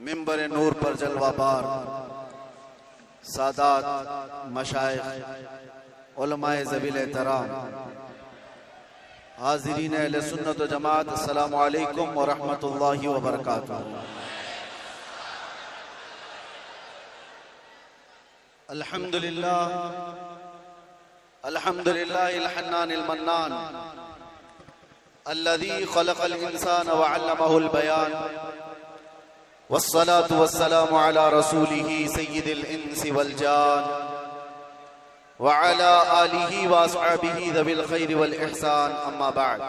मिंबर नूर पर जलवाबार सादात मशाइख उलमाए ज़बील एहतराम हाज़रीन अहले सुन्नत व जमात, अस्सलामु अलैकुम व रहमतुल्लाहि व बरकातुहू। अल्हम्दुलिल्लाह अल्हम्दुलिल्लाहिल हन्नानिल मन्नान अल्लज़ी खलक़ल इंसान व अल्लमहुल बयान वस्सलातु वस्सलामु अला रसूलिही सय्यिदिल इंसी वल जान व अला आलिही व अस्हाबिही ज़विल खैरि वल इहसान, अम्मा बअद।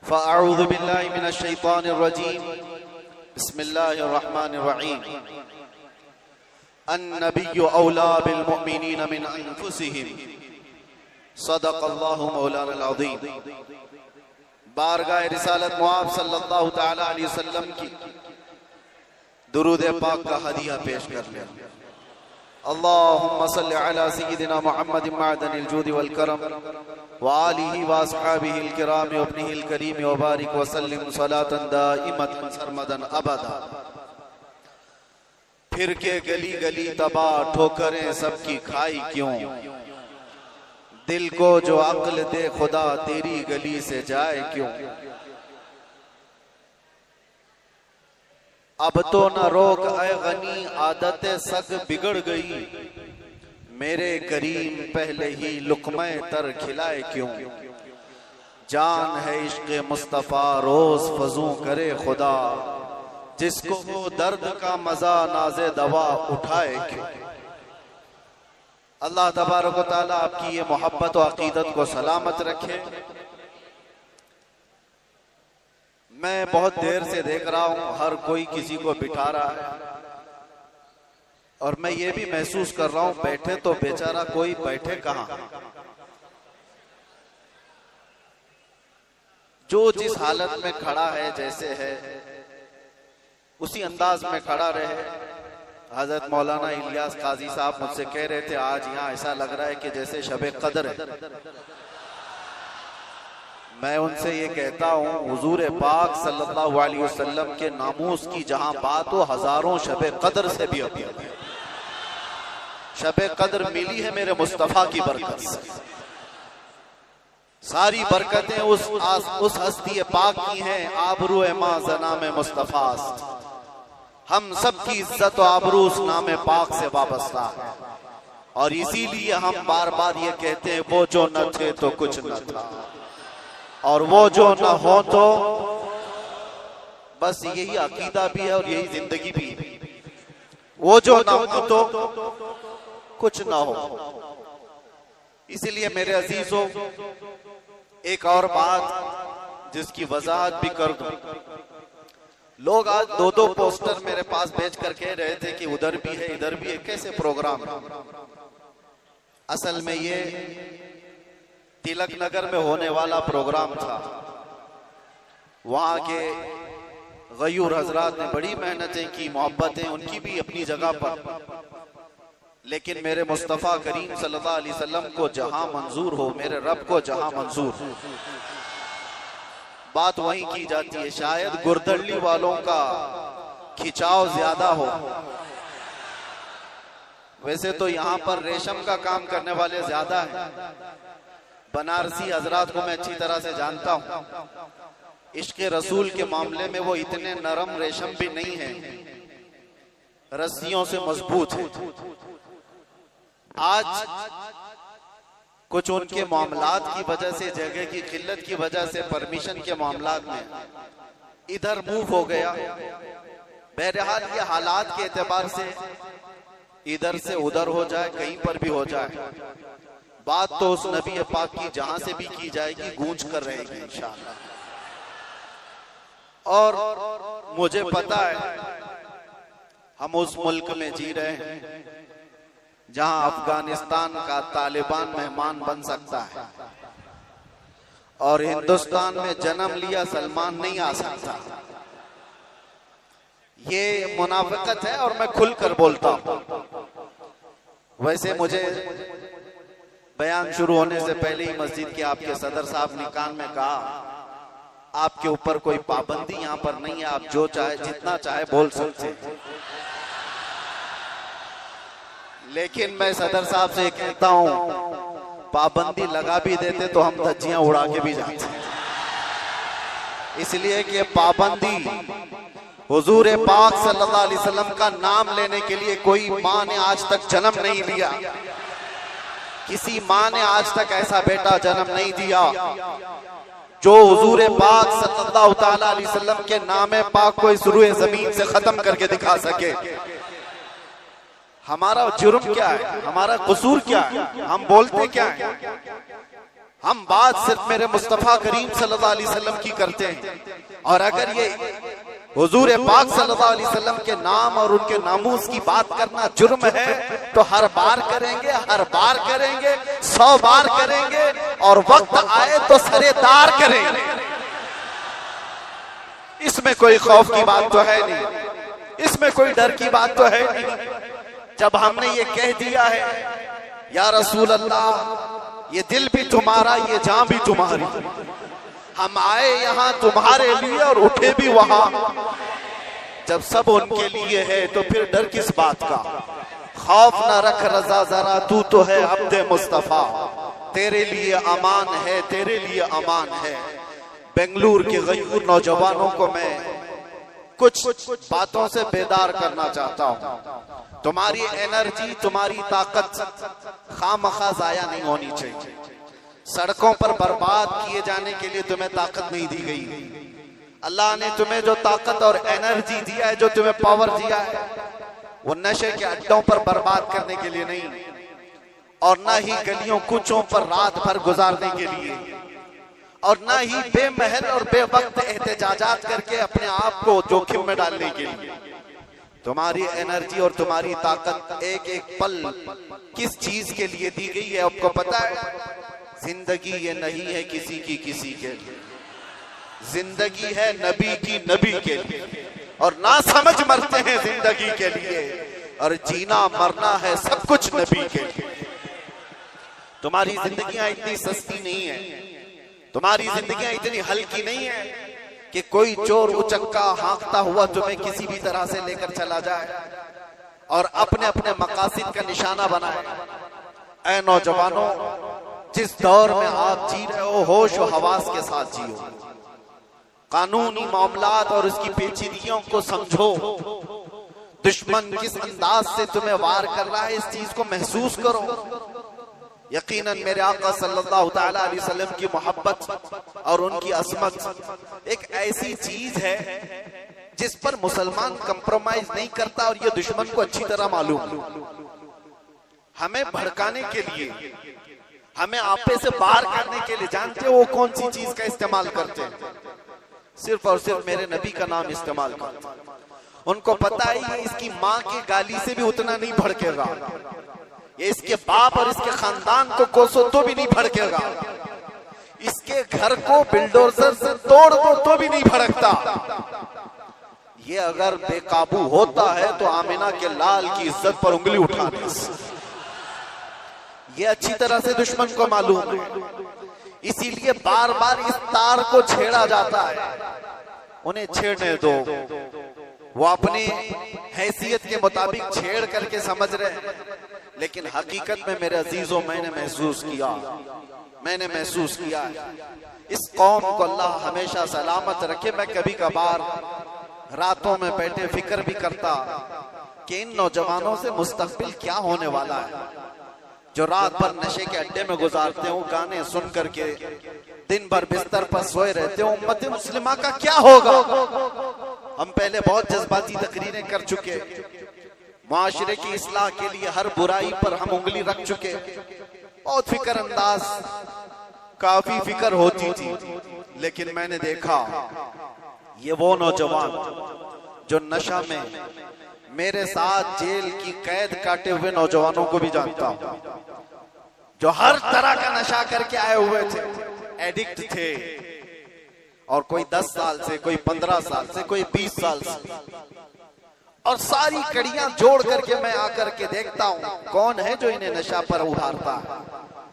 फ़अऊज़ु बिल्लाहि मिनश शैतानिर रजीम, बिस्मिल्लाहिर रहमानिर रहीम। अन्नबिय्यु औला बिल मुअमिनीन मिन अनफुसिहिम, सदक़ल्लाहु मौलानाल अज़ीम। बारगाह रिसालत मुआब सल्लल्लाहु तआला अलैहि वसल्लम की दुरूद पाक का हदिया पेश कर लिया। अल्लाहुम्मा सल्लि अला सय्यिदिना मुहम्मदिन मअदनिल जूदि वल करम व आलिहि व अस्हाबिहिल किराम व इब्निहिल करीम व बारिक व सल्लिम सलातन दाइमतन सरमदन अबदा। फिर के गली गली तबाह ठोकरें सबकी खाई क्यों, दिल को जो अक्ल दे खुदा तेरी गली से जाए क्यों। अब तो न रोक ऐ गनी आदत सग बिगड़ गई, मेरे करीम पहले ही लुक़मे तर खिलाए क्यों। जान है इश्क़ मुस्तफ़ा रोज फजू करे खुदा, जिसको वो दर्द का मजा नाज़े दवा उठाए क्यों। अल्लाह तबारक व तआला आपकी ये मोहब्बत व अकीदत को सलामत रखे। मैं बहुत देर से देख रहा हूं हर कोई किसी को बिठा रहा है, और मैं ये भी महसूस कर रहा हूं बैठे तो बेचारा कोई बैठे कहां। जो जिस हालत में खड़ा है, जैसे है उसी अंदाज में खड़ा रहे। हजरत मौलाना इलियास काजी साहब मुझसे कह रहे थे आज यहाँ ऐसा लग रहा है कि जैसे शबे कदर है। मैं उनसे ये कहता हूँ हुजूर पाक सल्लल्लाहु अलैहि वसल्लम के नामूस की जहां बात हो, हजारों शबे कदर से भी अभी शबे कदर मिली है मेरे मुस्तफा की बरकत से। सारी बरकतें उस हस्ती पाक की हैं, आबरू मां ज़नाम मुस्तफास्त। हम सब की इज्जत और आबरू उस नाम पाक से वाबस्ता है, और इसीलिए हम बार बार ये कहते हैं वो जो न थे तो कुछ न था, और वो जो न हो तो बस। यही अकीदा भी है और यही जिंदगी भी है। वो जो न हो तो कुछ न हो। इसीलिए मेरे अजीजों, एक और बात जिसकी वजाहत भी कर दूं। लोग आज दो दो पोस्टर मेरे पास भेज कर कह रहे थे कि उधर भी है इधर भी है, कैसे प्रोग्राम है। असल में ये तिलक नगर में होने वाला प्रोग्राम था। वहां के गयूर हजरात ने बड़ी मेहनतें की, मोहब्बतें उनकी भी अपनी जगह पर, लेकिन मेरे मुस्तफ़ा करीम सल्लल्लाहु अलैहि वसल्लम को जहां मंजूर हो, मेरे रब को जहां मंजूर हो, बात वहीं की जाती है। शायद गुरदल्ली वालों का खिंचाव ज्यादा हो। वैसे तो यहाँ पर रेशम का काम करने वाले ज्यादा हैं। बनारसी हजरात को मैं अच्छी तरह से जानता हूँ। इश्क़ रसूल के मामले में वो इतने नरम रेशम भी नहीं है, रस्सियों से मजबूत है। आज कुछ उनके मामलात की वजह से, जगह की किल्लत की वजह से, परमिशन के मामलात में इधर मूव हो गया। बहरहाल ये हालात के एतबार से इधर से उधर हो जाए, कहीं पर भी हो जाए, बात तो उस नबी पाक की जहां से भी की जाएगी गूंज कर रहेगी इंशाअल्लाह। और मुझे पता है हम उस मुल्क में जी रहे हैं जहां अफगानिस्तान का तालिबान मेहमान बन सकता है, और हिंदुस्तान में जन्म लिया सलमान नहीं आ सकता। ये मुनाफिकत है और मैं खुलकर बोलता हूं। वैसे मुझे बयान शुरू होने से पहले ही मस्जिद के आपके सदर साहब ने कान में कहा आपके ऊपर कोई पाबंदी यहाँ पर नहीं है, आप जो चाहे जितना चाहे बोल सकते हैं। लेकिन मैं सदर साहब से कहता हूं, पाबंदी लगा भी देते तो हम धज्जियां उड़ा के भी जाते हैं, इसलिए कि पाबंदी हुजूर पाक सल्लल्लाहु अलैहि वसल्लम का नाम लेने के लिए कोई माँ ने आज तक जन्म नहीं लिया, किसी माँ ने आज तक ऐसा बेटा जन्म नहीं दिया जो हुजूर पाक सल्लल्लाहु ताला अलैहि वसल्लम के नाम पाक को इस रूए जमीन से खत्म करके दिखा सके। हमारा जुर्म क्या है, हमारा कसूर क्या है, हम बोलते क्या है? हम बात सिर्फ मेरे मुस्तफा करीम सल्लल्लाहु अलैहि वसल्लम की करते हैं, और अगर ये हुजूर पाक सल्लल्लाहु अलैहि वसल्लम के नाम और उनके नामूस की बात करना जुर्म है तो हर बार करेंगे, हर बार करेंगे, 100 बार करेंगे, और वक्त आए तो सरेदार करेंगे। इसमें कोई खौफ की बात तो है नहीं, इसमें कोई डर की बात तो है नहीं। जब हमने ये कह दिया है या रसूल अल्लाह, ये दिल भी तुम्हारा, ये जान भी तुम्हारी, हम आए यहाँ तुम्हारे लिए और उठे भी वहां, जब सब उनके लिए है तो फिर डर किस बात का? खौफ न रख रजा जरा, तू तो है अब्दे मुस्तफा, तेरे लिए अमान है, तेरे लिए अमान है। बेंगलुरु के गयूर नौजवानों को मैं कुछ बातों से बेदार करना चाहता हूं। तुम्हारी एनर्जी, तुम्हारी ताकत खामखा जाया नहीं होनी चाहिए। सड़कों पर बर्बाद किए जाने के लिए तुम्हें ताकत नहीं दी गई। अल्लाह ने तुम्हें जो ताकत और एनर्जी दिया है, जो तुम्हें पावर दिया है, वो नशे के अड्डों पर बर्बाद करने के लिए नहीं, और ना ही गलियों कूचों पर रात भर गुजारने के लिए, और ना ही बेमहल और बेवक्त एहतजाजात करके अपने आप को जोखिम में डालने के लिए। तुम्हारी एनर्जी और तुम्हारी ताकत एक एक पल किस चीज के लिए दी गई है आपको पता है? जिंदगी ये नहीं है किसी की किसी के लिए, जिंदगी है नबी की नबी के लिए, और ना समझ मरते हैं जिंदगी के लिए, और जीना मरना है सब कुछ नबी के लिए। तुम्हारी जिंदगियां इतनी सस्ती नहीं है, तुम्हारी जिंदगियां इतनी हल्की नहीं है कि कोई चोर उचक्का हाँकता हुआ तुम्हें किसी भी तरह से लेकर चला जाए और अपने अपने मकासद का निशाना बनाए। ऐ नौजवानों, जिस दौर में आप जी रहे हो, होश और हवास के साथ जियो, कानूनी मामलात और उसकी पेचीदगियों को समझो। दुश्मन किस अंदाज से तुम्हें वार कर रहा है, इस चीज को महसूस करो। यकीनन मेरे आका सल्लल्लाहु ताला अलैहि वसल्लम की मोहब्बत और उनकी असमत एक ऐसी चीज है जिस पर मुसलमान कंप्रोमाइज नहीं करता, और ये दुश्मन को अच्छी तरह मालूम। हमें भड़काने के लिए, हमें आपे से बाहर करने के लिए, जानते हो वो कौन सी चीज का इस्तेमाल करते हैं? सिर्फ और सिर्फ मेरे नबी का नाम इस्तेमाल करते हैं। उनको पता है इसकी माँ की गाली से भी उतना नहीं भड़केगा, ये इसके बाप और इसके खानदान को कोसो तो भी नहीं भड़केगा, इसके घर को बिल्डोजर से तोड़ दो तो भी नहीं भड़कता। ये अगर बेकाबू होता है तो आमिना के लाल की इज्जत पर उंगली उठा दे। ये अच्छी तरह से दुश्मन को मालूम है, इसीलिए बार बार इस तार को छेड़ा जाता है। उन्हें छेड़ने दो, वो अपनी हैसियत के मुताबिक छेड़ करके समझ रहे हैं, लेकिन हकीकत में मेरे अजीजों मैंने महसूस किया इस कौम को अल्लाह हमेशा सलामत रखे। मैं कभी कभार रातों में बैठे फिक्र भी करता कि इन नौजवानों से मुस्तकबिल क्या होने वाला है, जो रात भर नशे के अड्डे में गुजारते हो, गाने सुन करके दिन भर बिस्तर पर सोए रहते हो। उम्मत मुस्लिमा का क्या होगा? हम पहले बहुत जज्बाती तकरीरें कर चुके, माशरे की इस्लाह के लिए हर बुराई पर हम उंगली रख चुके, बहुत फिक्र अंदाज, काफी फिक्र होती थी। लेकिन मैंने देखा ये वो नौजवान जो नशा में मेरे साथ जेल की कैद काटे हुए नौजवानों को भी जानता हूं, जो हर तरह का नशा करके आए हुए थे, एडिक्ट थे, और कोई 10 साल से, कोई 15 साल से, कोई 20 साल से, और सारी कड़ियां जोड़ करके मैं आकर के देखता हूं कौन है जो इन्हें नशा पर उभारता है,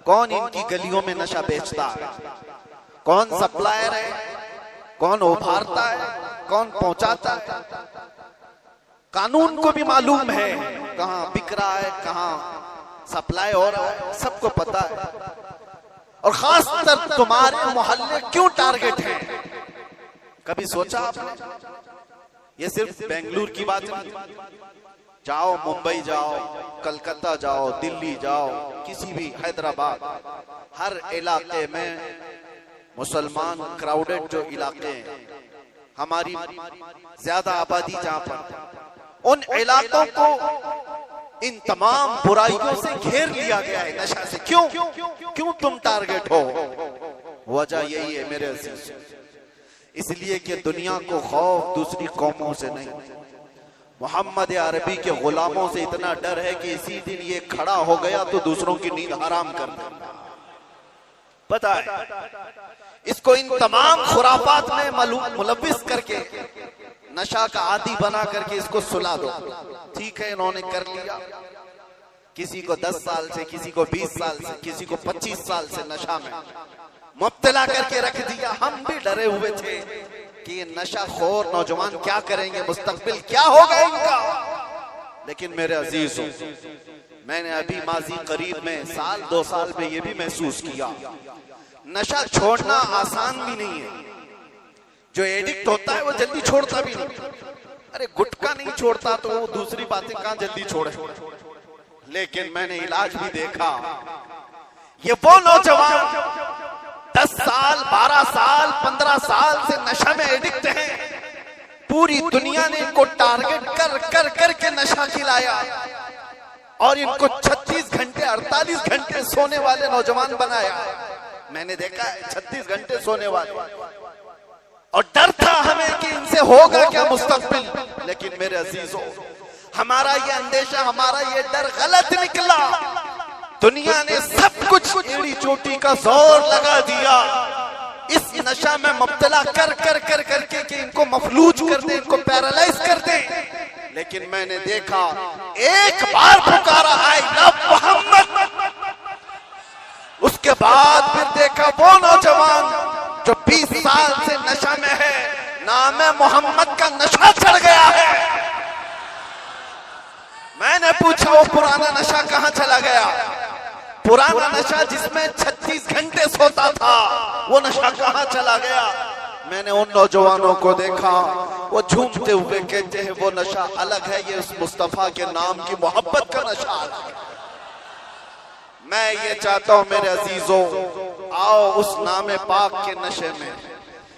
कौन इनकी गलियों में नशा बेचता है, कौन सप्लायर है, कौन उभारता है, कौन पहुंचाता है। कानून को भी मालूम है कहां बिक रहा है, कहां सप्लाई हो रहा है, सबको पता है। और खासकर तुम्हारे मोहल्ले क्यों टारगेट है, कभी सोचा आपने? ये सिर्फ बेंगलुरु की बात नहीं, जाओ मुंबई जाओ, कलकत्ता जाओ, दिल्ली जाओ, किसी भी, हैदराबाद, हर इलाके में मुसलमान क्राउडेड जो इलाके हैं, हमारी ज्यादा आबादी जहां पर, उन इलाकों को इन तमाम बुराइयों से घेर लिया गया है, नशा से। क्यों तुम टारगेट हो? वजह यही है मेरे अजीज, इसलिए कि दुनिया को खौफ दूसरी कौमों से नहीं, मोहम्मद अरबी के गुलामों से इतना डर है कि इसी दिन ये खड़ा हो गया तो दूसरों की नींद हराम कर देगा। पता है इसको इन तमाम खुराफात में मुलविस करके, नशा का आदी बना करके इसको सुला दो। ठीक है, इन्होंने कर लिया, किसी को 10 साल से, किसी को 20 साल से, किसी को 25 साल से नशा में मुब्तला करके रख दिया। हम भी डरे हुए थे कि ये नशा खोर नौजवान क्या करेंगे, मुस्तकबिल क्या होगा इनका। लेकिन मेरे अजीजों, मैंने अभी माजी करीब में, साल 2 साल में ये भी महसूस किया, नशा छोड़ना आसान भी नहीं है। जो एडिक्ट होता है वो जल्दी छोड़ता भी नहीं। अरे गुटखा नहीं छोड़ता तो वो दूसरी बातें कहां जल्दी छोड़े। लेकिन मैंने इलाज भी देखा, ये वो नौजवान 10 साल, 12 साल, 15 साल से नशा में एडिक्ट हैं, पूरी दुनिया ने इनको टारगेट कर कर करके नशा खिलाया और इनको 36 घंटे 48 घंटे सोने वाले नौजवान बनाया। मैंने देखा है 36 घंटे सोने वाले, और डर था हमें कि इनसे होगा क्या मुस्तकबिल। लेकिन मेरे अजीजों, हमारा ये अंदेशा, हमारा ये डर गलत निकला। दुनिया ने सब कुछ एड़ी चोटी का जोर लगा दिया इस नशा में मुब्तला कर कर कर करके कि इनको मफलूज कर दे, इनको पैरालाइज कर दे। लेकिन मैंने देखा, एक बार पुकारा आई लव मोहम्मद, उसके बाद फिर देखा वो नौजवान जो 20 साल से नशा में है, नाम मोहम्मद का नशा चढ़ गया है। मैंने पूछा वो पुराना नशा कहां चला गया? पुराना नशा जिसमें 36 घंटे सोता था, वो नशा कहां चला गया? मैंने उन नौजवानों को देखा, वो झूमते हुए कहते हैं वो नशा अलग है, ये उस मुस्तफा के नाम की मोहब्बत का नशा अलग है। मैं ये चाहता हूं मेरे अजीजों, आओ उस नाम पाक के नशे में,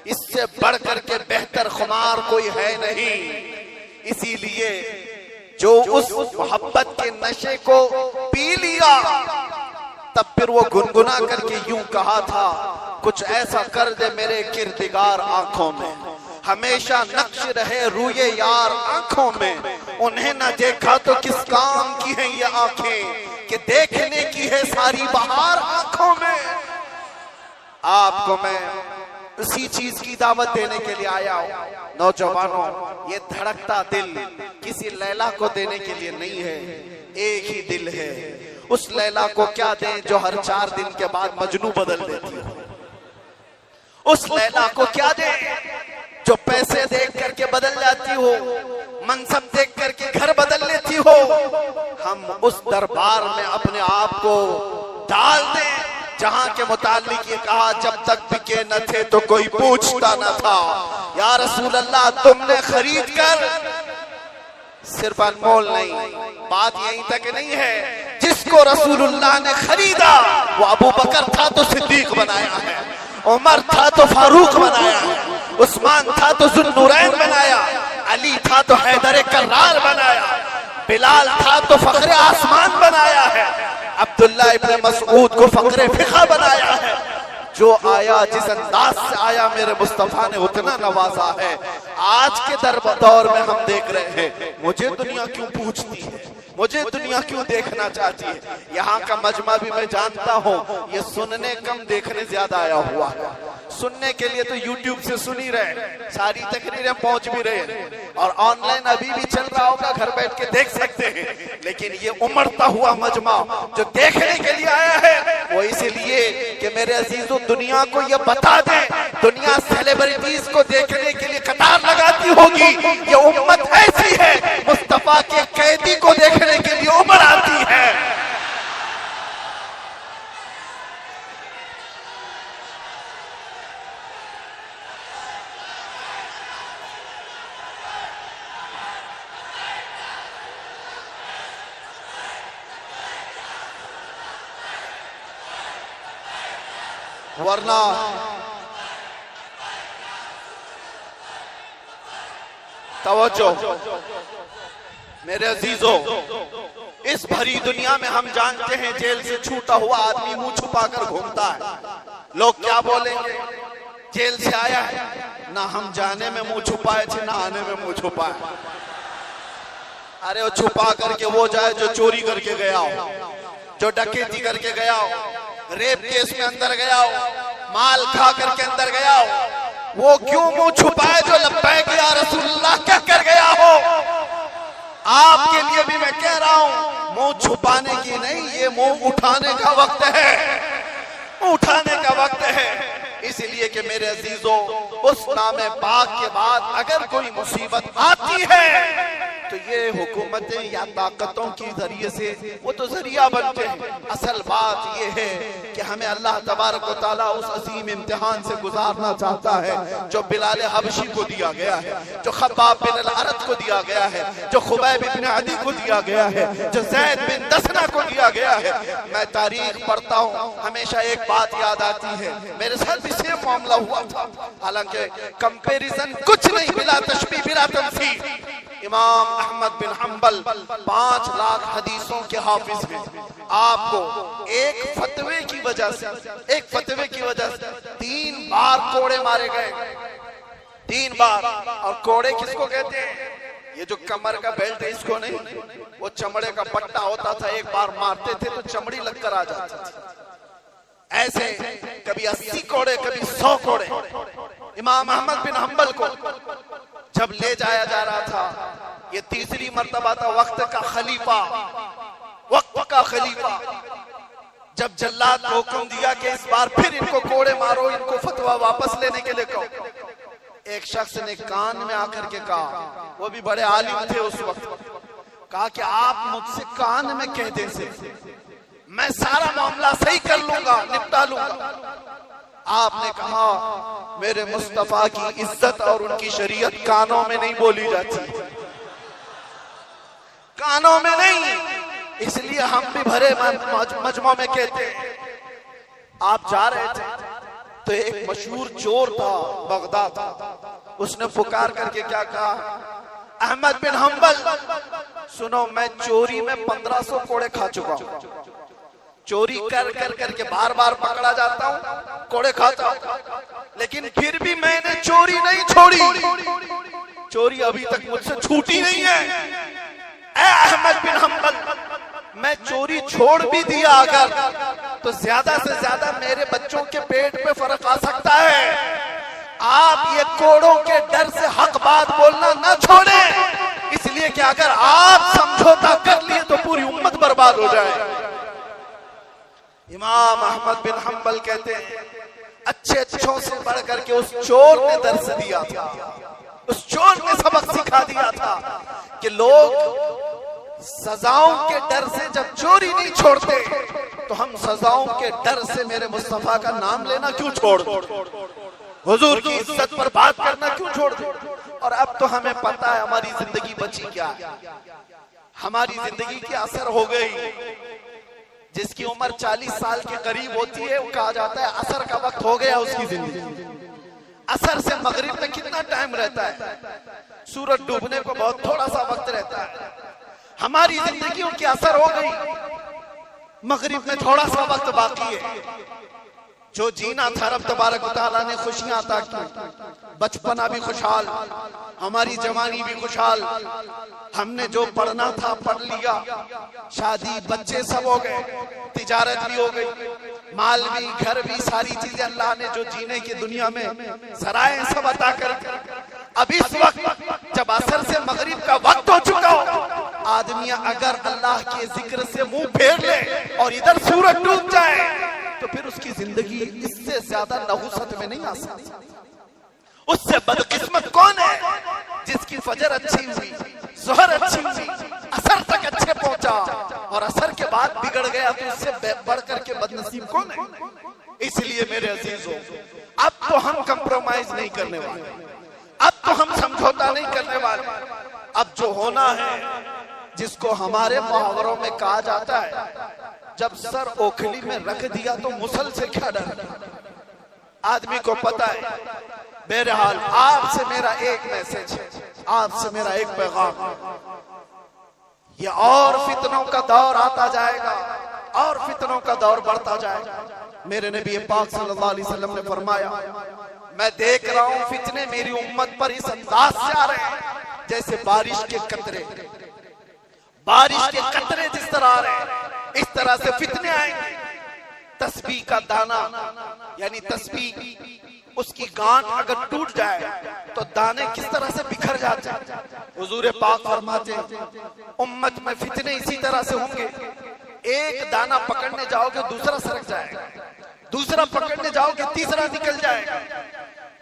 इससे बढ़कर के बेहतर खुमार कोई है नहीं। इसीलिए जो उस मोहब्बत के नशे को पी लिया, तब फिर वो गुनगुना करके यूं कहा था, कुछ ऐसा कर दे मेरे किरदिगार आंखों में, हमेशा नक्श रहे रूये यार आंखों में। उन्हें न देखा तो किस काम की है ये आंखें, कि देखने की है सारी बहार आंखों में। आपको मैं उसी चीज की दावत देने के लिए आया हूं। नौजवानों, ये धड़कता दिल किसी लैला को देने के लिए नहीं है, एक ही दिल है। उस लैला को क्या दें जो हर 4 दिन के बाद मजनू बदल देती हो? उस लैला को क्या दें जो पैसे देख करके बदल जाती हो, मनसब देख करके घर बदल लेती हो? हम उस दरबार में अपने आप को डाल दें जहां के मुतालिक ये कहा, जब तक बिके न थे तो कोई पूछता न था। या रसूल अल्लाह, तुमने खरीद कर, सिर्फ अनमोल नहीं, बात यहीं तक नहीं है, जिसको रसूलुल्लाह ने खरीदा वो अबू बकर था तो सिद्दीक बनाया है, उमर था तो फारूक बनाया है, उस्मान था तो जुन्नूरैन बनाया, अली था तो हैदर कर्रार बनाया, बिलाल था तो फखरे आसमान बनाया है, अब्दुल्ला इब्न मसऊद को फखरे फिखा बनाया है। जो आया जिस अंदाज से आया, मेरे मुस्तफा ने उतना नवाजा है। आज के दौर में हम देख रहे हैं, मुझे दुनिया क्यों पूछती है, मुझे दुनिया क्यों देखना चाहती है। यहाँ का मजमा भी मैं जानता हूँ, ये सुनने कम देखने ज्यादा आया हुआ है। सुनने के लिए तो यूट्यूब से सुन ही रहे, सारी तकरीरें पहुंच भी रहे, और ऑनलाइन अभी भी चल रहा होगा, घर बैठ के देख सकते हैं। लेकिन ये उमड़ता हुआ मजमा जो देखने के लिए आया है, वो इसलिए कि मेरे अजीजों दुनिया को ये बता दें, दुनिया सेलिब्रिटीज को देखने के लिए कतार लगाती होगी, ये उम्मत ऐसी है मुस्तफा के कैदी को देखने के लिए उमड़ आती है। वरना तवज्जो मेरे अजीजों, इस भरी दुनिया में हम जानते हैं जेल से छूटा हुआ आदमी मुंह छुपाकर घूमता है। लोग क्या बोलेंगे, जेल से आया है ना, हम जाने में मुंह छुपाए थे ना आने में मुंह छुपाए। अरे वो छुपा करके वो जाए जो चोरी करके गया हो, जो डकैती करके गया हो, रेप केस में अंदर गया हो, माल खा करके अंदर गया हो, वो क्यों मुंह छुपाए जो लब्बैक या रसूलुल्लाह कह कर गया हो। आपके लिए भी मैं कह रहा हूं, मुंह छुपाने की नहीं, ये मुंह उठाने का वक्त है, उठाने का वक्त है। इसलिए कि मेरे अजीजों, उस नामे पाक के बाद अगर कोई मुसीबत आती है तो ये हुकूमतें या ताकतों के जरिए से वो तो जरिया बनते हैं। असल बात ये है कि हमें अल्लाह तबारक व तआला उस अजीम इम्तिहान से गुजारना चाहता है जो बिलाल हबशी को दिया गया है, जो खब्बाब बिन अल-अरत को दिया गया है, जो खुबैब बिन अदी को दिया गया है, जो ज़ैद बिन दसना को दिया गया है। मैं तारीख पढ़ता हूँ, हमेशा एक बात याद आती है, मेरे साथ भी सेम मामला हुआ था, हालांकि कंपैरिजन कुछ नहीं, बिला तशबीह बिला तमसील। इमाम अहमद बिन हंबल 5 लाख हदीसों के हाफिज हैं। आपको एक फतवे की वजह से 3 बार कोड़े मारे गए, 3 बार। और कोड़े किसको कहते हैं? ये जो कमर का बेल्ट है इसको नहीं, वो चमड़े का पट्टा होता था, एक बार मारते थे तो चमड़ी लगकर आ जाती थी। ऐसे कभी 80 कोड़े, कभी 100 कोड़े। इमाम अहमद बिन हंबल को जब ले जाया जा रहा था, ये तीसरी मर्तबा था, वक्त का खलीफा जब जल्लाद को हुक्म दिया कि इस बार फिर इनको कोड़े मारो, इनको फतवा वापस लेने के लिए कहो। एक शख्स ने कान में आकर के कहा, वो भी बड़े आलिम थे उस वक्त, कहा कि आप मुझसे कान में कह दें से मैं सारा मामला सही कर लूंगा, निपटा लूंगा। आपने कहा मेरे मुस्तफा की इज्जत और उनकी शरीयत कानों में नहीं बोली जाती, कानों में नहीं, इसलिए हम भी भरे मजमा में कहते हैं। आप जा रहे थे तो एक मशहूर चोर था बगदाद, उसने पुकार करके क्या कहा, अहमद बिन हंबल सुनो, मैं चोरी में 1500 कोड़े खा चुका हूं, चोरी कर कर करके बार बार पकड़ा जाता हूं, कोड़े खाता हूं, लेकिन फिर भी मैंने चोरी नहीं छोड़ी, चोरी अभी तक मुझसे छूटी नहीं है। ऐ अहमद बिन हंबल, मैं चोरी छोड़ भी दिया अगर तो ज्यादा से ज्यादा मेरे बच्चों के पेट पे फर्क आ सकता है। आप ये कोड़ों के डर से हक बात बोलना न छोड़ें, इसलिए कि अगर आप समझौता कर लिए तो पूरी उम्मत बर्बाद हो जाए। इमाम अहमद बिन हंबल कहते हैं, अच्छों से बढ़ करके उस चोर ने दर्स दिया था, उस चोर ने सबक सिखा दिया था कि लोग सजाओं के डर से जब चोरी नहीं छोड़ते तो हम सजाओं के डर से मेरे मुस्तफा का नाम लेना क्यों छोड़ दो, हुजूर की इज्जत पर बात करना क्यों छोड़ दो। और अब तो हमें पता है हमारी जिंदगी बची क्या है, हमारी जिंदगी की असर हो गई। जिसकी उम्र 40 साल के करीब होती है वो कहा जाता है असर का वक्त हो गया उसकी जिंदगी। असर से मगरिब में कितना टाइम रहता है, सूरज डूबने को बहुत थोड़ा सा वक्त रहता है। हमारी जिंदगियों की असर हो गई, मगरिब में थोड़ा सा वक्त बाकी है। जो जीना था रब तबारक व तआला ने खुशियां अता की, बचपना भी खुशहाल, हमारी जवानी भी खुशहाल, हमने जो पढ़ना था पढ़ लिया, शादी बच्चे सब हो गए, तिजारत भी हो गई, माल भी, घर भी, सारी चीजें अल्लाह ने जो जीने की दुनिया में सराय सब अता कर। अब इस वक्त जब असर से मगरिब का वक्त हो चुका हो, आदमी अगर अल्लाह के जिक्र से मुंह फेर ले और इधर सूरज डूब जाए तो फिर उसकी जिंदगी इससे ज्यादा नहुसत में नहीं आ सकती। उससे बदकिस्मत कौन है जिसकी फजर अच्छी हुई, ज़ोहर अच्छी हुई, असर तक अच्छे पहुंचा और असर के बाद बिगड़ गया, तो उससे बढ़ करके बदनसीब कौन है। इसलिए मेरे अजीजों, अब तो हम कंप्रोमाइज नहीं करने वाले, अब तो हम समझौता नहीं करने वाले। अब जो होना है, जिसको हमारे मुहावरों में कहा जाता है, जब सर ओखली में रख दिया तो मुसल से क्या डर, आदमी को पता है। बहरहाल आपसे मेरा एक मैसेज है, आपसे मेरा एक पैगाम, ये और फितनों का दौर आता जाएगा और फितनों का दौर बढ़ता जाएगा। मेरे नबी पाक सल्लल्लाहु अलैहि वसल्लम ने फरमाया, मैं देख रहा हूं फितने मेरी उम्मत पर इस अंदाज से आ रहे हैं जैसे बारिश के कतरे, बारिश के कतरे जिस तरह आ रहे हैं, इस तरह से फितने आएंगे। तस्बीह का दाना यानी तस्बीह, उसकी गांठ अगर टूट जाए तो दाने किस तरह से बिखर जाते हैं। हुजूर पाक फरमाते हैं, उम्मत में फितने इसी तरह से होंगे, एक दाना पकड़ने जाओगे दूसरा सरक जाएगा, दूसरा पकड़ने जाओगे तीसरा निकल जाएगा।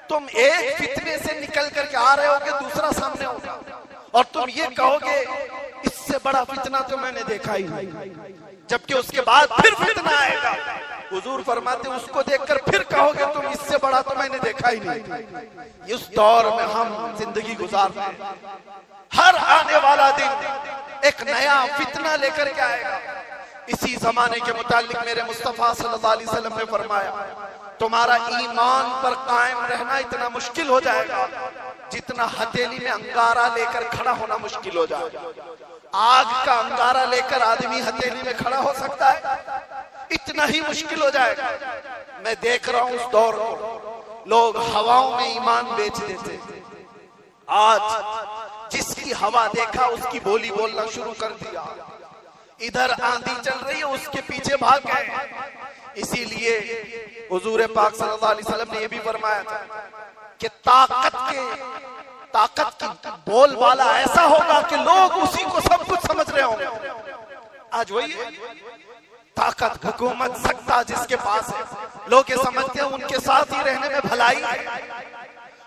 तुम एक फितने से निकल करके आ रहे होगे, दूसरा सामने होगा और तुम ये कहोगे इससे बड़ा फितना तो मैंने देखा ही नहीं, जबकि उसके बाद फिर फितना आएगा। हुजूर फरमाते उसको देखकर फिर कहोगे तुम इससे बड़ा तो मैंने देखा ही नहीं। इस दौर में हम जिंदगी गुजार रहे हैं। हर आने वाला दिन एक नया फितना लेकर के आएगा। इसी जमाने के मुतालिक मेरे मुस्तफा सल्लल्लाहु अलैहि वसल्लम ने फरमाया, तुम्हारा ईमान पर कायम रहना इतना मुश्किल हो जाएगा जितना हथेली में अंगारा लेकर खड़ा होना मुश्किल हो जाएगा। आग का अंगारा लेकर आदमी हथेली में खड़ा हो सकता है, इतना ही मुश्किल हो जाएगा। मैं देख रहा हूं उस दौर को, लोग हवाओं में ईमान बेच देते। आज जिसकी हवा देखा उसकी बोली बोलना शुरू कर दिया। इधर आंधी चल रही है, उसके पीछे भाग गए। इसीलिए हुजूर पाक सल्लल्लाहु अलैहि वसल्लम ने यह भी फरमाया था कि ताकत की बोलबाला ऐसा होगा कि लोग उसी को सब कुछ समझ रहे होंगे। आज वही है ताकत, हुकूमत, सत्ता जिसके पास है, लोग ये समझते हैं उनके साथ ही रहने में भलाई है,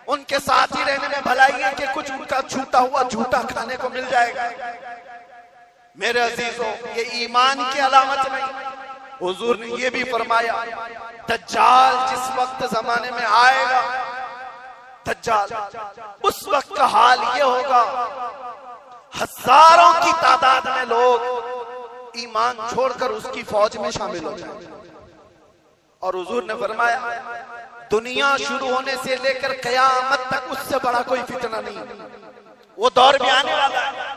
उनके साथ ही रहने में भलाई है कि कुछ उनका छूटा हुआ झूठा खाने को मिल जाएगा। मेरे अजीजों, ये ईमान की अलामत नहीं। हुजूर ने ये भी फरमाया, दज्जाल जिस वक्त जमाने में आएगा, दज्जाल उस वक्त का हाल ये होगा, हजारों की तादाद में लोग ईमान छोड़कर उसकी फौज में शामिल हो जाएंगे। और हुजूर ने फरमाया, दुनिया शुरू होने से लेकर कयामत तक उससे बड़ा कोई फितना नहीं। वो दौर भी आने वाला है।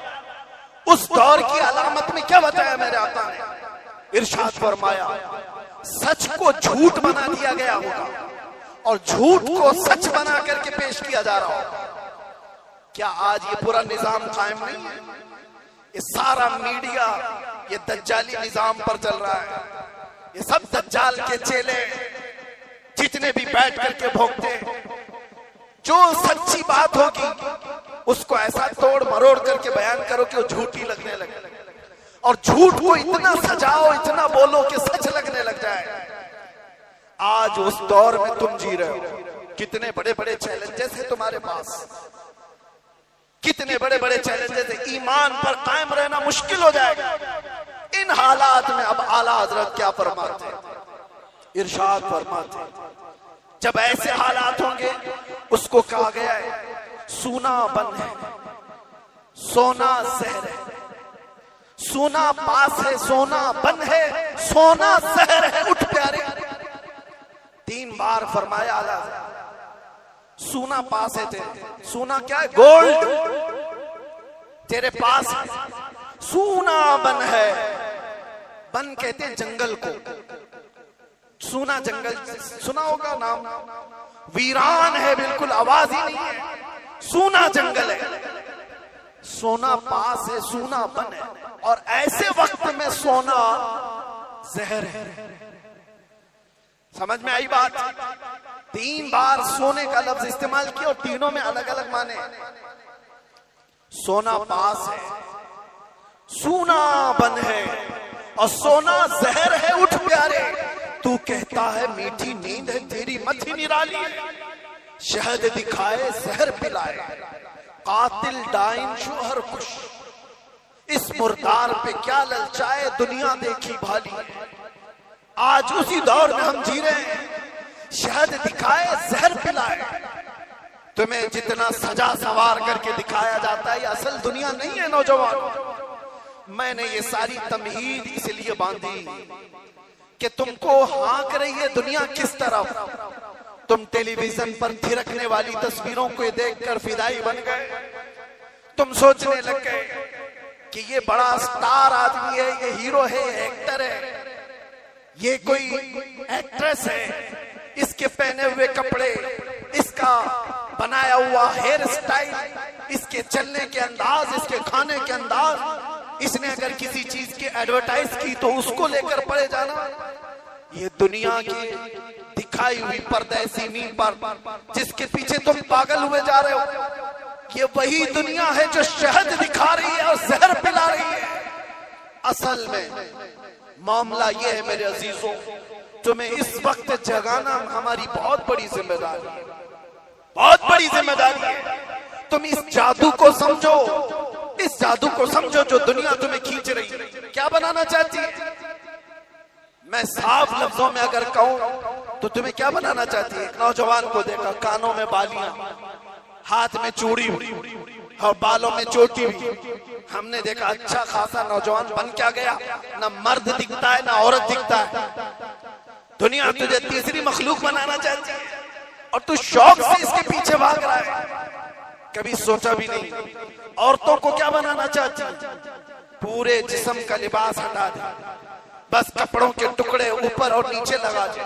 उस दौर की अलामत में क्या बताया मेरे आका ने? इरशाद फरमाया, सच को झूठ बना दिया गया होगा और झूठ को सच बना करके पेश किया जा रहा होगा। क्या आज ये पूरा निजाम कायम नहीं है? ये सारा मीडिया ये दज्जाली निजाम पर चल रहा है। ये सब दज्जाल के चेले जितने भी बैठ करके भोगते हैं, जो सच्ची बात होगी उसको ऐसा तोड़ मरोड़ करके बयान करो कि वो झूठी लगने लगे, और झूठ को इतना सजाओ, इतना बोलो कि सच लगने लग जाए। आज उस दौर में तुम जी रहे हो। कितने बड़े बड़े चैलेंजेस हैं तुम्हारे पास, कितने बड़े बड़े चैलेंजेस हैं। ईमान पर कायम रहना मुश्किल हो जाएगा। इन हालात में अब आला हजरत क्या फरमाते हैं? इरशाद फरमाते हैं, जब ऐसे हालात होंगे, उसको कहा गया है सूना बन है, सोना जहर है। सोना पास है, सोना बन है, सोना जहर है। उठ प्यारे, 3 बार फरमाया आला। सोना पास है तेरे, सोना क्या है? गोल्ड तेरे पास है। सोना बन है, बन कहते हैं जंगल को। सोना जंगल सुना होगा नाम, वीरान है, बिल्कुल आवाज ही नहीं है। सोना जंगल है, सोना पास है, सोना बन है, और ऐसे वक्त में सोना जहर है। समझ में आई बात? 3 बार सोने का लफ्ज इस्तेमाल किया और तीनों में अलग अलग माने। सोना पास है, सोना बन है और सोना जहर है। उठ प्यारे, तू कहता है मीठी नींद है तेरी मथी निराली, शहद दिखाए जहर पिलाए, कातिल डाइन शोहर खुश, इस मुर्दार पे क्या ललचाए दुनिया देखी भाली। आज उसी दौर में हम जी रहे हैं, शहद दिखाए जहर पिलाए। तुम्हें जितना सजा सवार करके दिखाया जाता है ये असल दुनिया नहीं है नौजवान। मैंने ये सारी तमहीद इसलिए बांधी कि तुमको हाँक रही है दुनिया किस तरफ। तुम टेलीविजन पर थिरकने वाली तस्वीरों को देखकर फिदाई बन गए। तुम सोचने लग गए कि ये बड़ा स्टार आदमी है, ये हीरो है, ये एक्टर है, ये कोई एक्ट्रेस है, इसके पहने हुए कपड़े, इसका बनाया हुआ हेयर स्टाइल, इसके चलने के अंदाज, इसके खाने के अंदाज, इसने अगर किसी चीज की एडवर्टाइज की तो उसको लेकर पड़े जाना। ये दुनिया की दिखाई हुई परदेसी नींद पर जिसके पीछे तुम पागल हुए जा रहे हो, ये वही दुनिया है जो शहद दिखा रही है और जहर पिला रही है। असल में मामला ये है मेरे अजीजों, तुम्हें इस वक्त जगाना हमारी बहुत बड़ी जिम्मेदारी है, बहुत बड़ी जिम्मेदारी है। तुम इस जादू को समझो, इस जादू को समझो जो दुनिया तुम्हें खींच रही है। क्या बनाना चाहती है? मैं साफ लफ्जों में अगर कहूं तो तुम्हें क्या बनाना चाहती है? एक नौजवान को देखा, कानों में बालियां, हाथ में चूड़ी और बालों में चोटी हुई। हमने देखा अच्छा खासा नौजवान बन क्या गया, ना मर्द दिखता है ना औरत दिखता है। दुनिया तुझे तीसरी मखलूक बनाना चाहती है और तू शौक से इसके पीछे भाग रहा है। कभी सोचा भी नहीं औरतों को क्या बनाना चाहती है? पूरे जिस्म का लिबास हटा दे, बस कपड़ों के टुकड़े ऊपर और नीचे लगा दे,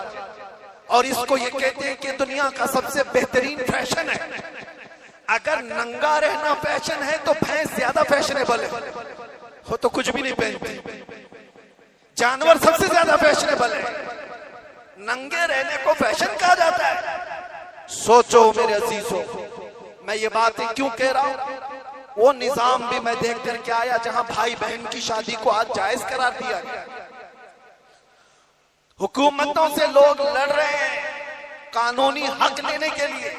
और इसको ये कहते हैं कि दुनिया का सबसे बेहतरीन फैशन है। अगर नंगा रहना फैशन है तो भैंस ज्यादा फैशनेबल है, हो तो कुछ भी नहीं पहनती। जानवर सबसे ज्यादा फैशनेबल है, नंगे रहने को फैशन कहा जाता है। सोचो मेरे अजीजों, मैं ये बातें क्यों कह रहा हूं? वो निजाम भी मैं देख करके आया जहां भाई बहन की शादी को आज जायज करार दिया गया। हुकूमतों से लोग लड़ रहे हैं कानूनी हक लेने के लिए।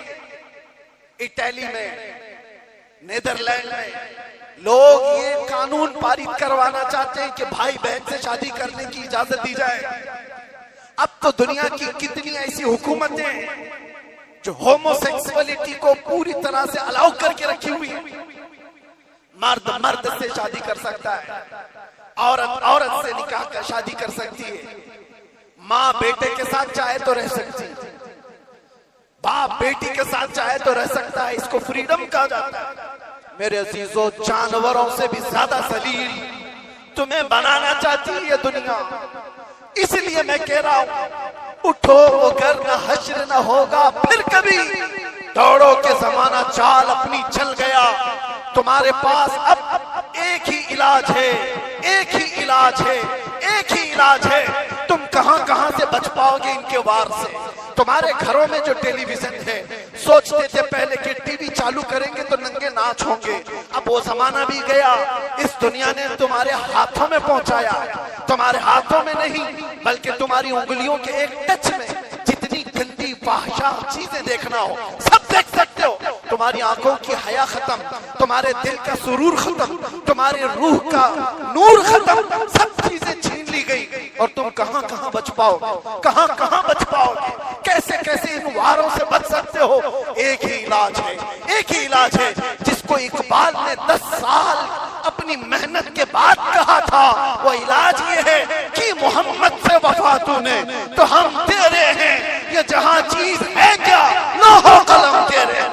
इटली में, नेदरलैंड में लोग ये कानून पारित करवाना चाहते हैं कि भाई बहन से शादी करने की इजाजत दी जाए। अब तो दुनिया की कितनी ऐसी हुकूमतें हैं जो होमोसेक्सुअलिटी को पूरी तरह से अलाउ करके रखी हुई है। मर्द मर्द से शादी कर सकता है, औरत औरत से निकाह कर शादी कर सकती है, माँ बेटे के साथ चाहे तो रह सकती है, बाप बेटी के साथ चाहे तो रह सकता है। इसको फ्रीडम कहा जाता है। मेरे अजीजों, जानवरों से भी ज्यादा सलील तुम्हें बनाना चाहती है ये दुनिया। इसलिए मैं कह रहा हूं, उठो अगर न हश्र न होगा फिर कभी, दौड़ो के जमाना चाल अपनी चल गया। तुम्हारे पास अब एक ही इलाज है, एक ही इलाज है, एक ही इलाज है। तुम कहां कहां से बच पाओगे इनके वार से? तुम्हारे घरों में जो टेलीविजन है, सोचते थे पहले कि टीवी चालू करेंगे तो नंगे नाच होंगे, अब वो जमाना भी गया। इस दुनिया ने तुम्हारे हाथों में पहुंचाया, तुम्हारे हाथों में नहीं बल्कि तुम्हारी उंगलियों के एक टच में जितनी गंदी फाहिशा चीजें देखना हो सब देख सकते हो। तुम्हारी आंखों की हया खत्म, तुम्हारे दिल का सुरूर खत्म, तुम्हारे रूह का नूर खत्म, सब चीजें छीन ली गई। और तुम कहां कहां बच पाओगे, कहां कहां बच पाओगे, कैसे कैसे इन वारों से बच सकते हो? एक ही इलाज है, एक ही इलाज है जिसको इकबाल ने 10 साल अपनी मेहनत के बाद कहा था। वो इलाज ये है कि मोहम्मद से वफा तूने तो हम तेरे हैं, ये जहां चीज है क्या लोहो कलम तेरे।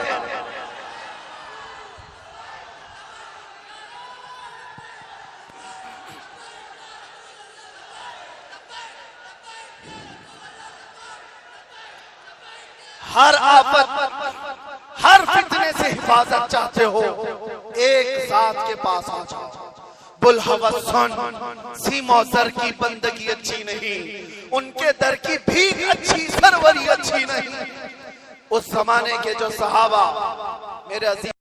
हर आफत, हर फितने से हिफाजत चाहते हो, एक साथ के पास आ जाओ। बुलहवस सुन, सीमौसर की बंदगी अच्छी नहीं, उनके दर की भीख अच्छी, सरवरी अच्छी नहीं। उस जमाने के जो सहाबा, मेरे अजीज